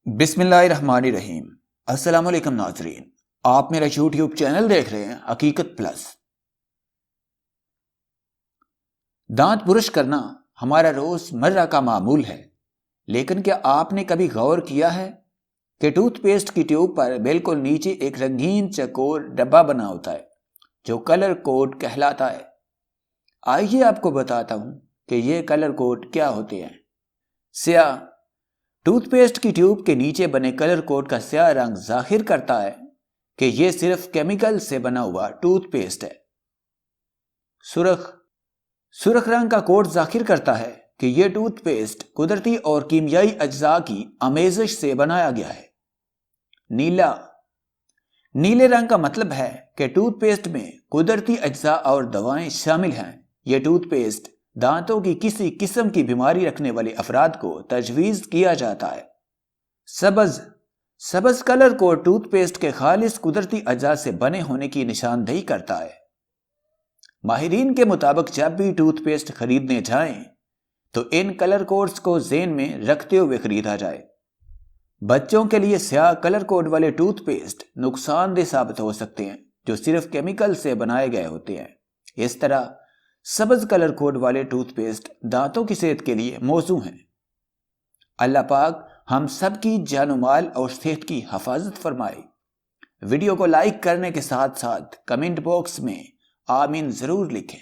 بسم اللہ الرحمن الرحیم۔ السلام علیکم ناظرین، آپ میرا یوٹیوب چینل دیکھ رہے ہیں حقیقت پلس۔ دانت برش کرنا ہمارا روزمرہ کا معمول ہے، لیکن کیا آپ نے کبھی غور کیا ہے کہ ٹوتھ پیسٹ کی ٹیوب پر بالکل نیچے ایک رنگین چکور ڈبہ بنا ہوتا ہے جو کلر کوڈ کہلاتا ہے۔ آئیے آپ کو بتاتا ہوں کہ یہ کلر کوڈ کیا ہوتے ہیں۔ سیاہ ٹوتھ پیسٹ کی ٹیوب کے نیچے بنے کلر کوڈ کا سیاہ رنگ ظاہر کرتا ہے کہ یہ صرف کیمیکل سے بنا ہوا ٹوتھ پیسٹ ہے۔ سرخ رنگ کا کوڈ ظاہر کرتا ہے کہ یہ ٹوتھ پیسٹ قدرتی اور کیمیائی اجزاء کی آمیزش سے بنایا گیا ہے۔ نیلے رنگ کا مطلب ہے کہ ٹوتھ پیسٹ میں قدرتی اجزاء اور دوائیں شامل ہیں۔ یہ ٹوتھ پیسٹ دانتوں کی کسی قسم کی بیماری رکھنے والے افراد کو تجویز کیا جاتا ہے۔ سبز کلر کوڈ ٹوتھ پیسٹ کے خالص قدرتی اجزاء سے بنے ہونے کی نشاندہی کرتا ہے۔ ماہرین کے مطابق جب بھی ٹوتھ پیسٹ خریدنے جائیں تو ان کلر کوڈز کو ذہن میں رکھتے ہوئے خریدا جائے۔ بچوں کے لیے سیاہ کلر کوڈ والے ٹوتھ پیسٹ نقصان دہ ثابت ہو سکتے ہیں جو صرف کیمیکل سے بنائے گئے ہوتے ہیں۔ اس طرح سبز کلر کوڈ والے ٹوتھ پیسٹ دانتوں کی صحت کے لیے موزوں ہیں۔ اللہ پاک ہم سب کی جان و مال اور صحت کی حفاظت فرمائے۔ ویڈیو کو لائک کرنے کے ساتھ ساتھ کمنٹ باکس میں آمین ضرور لکھیں۔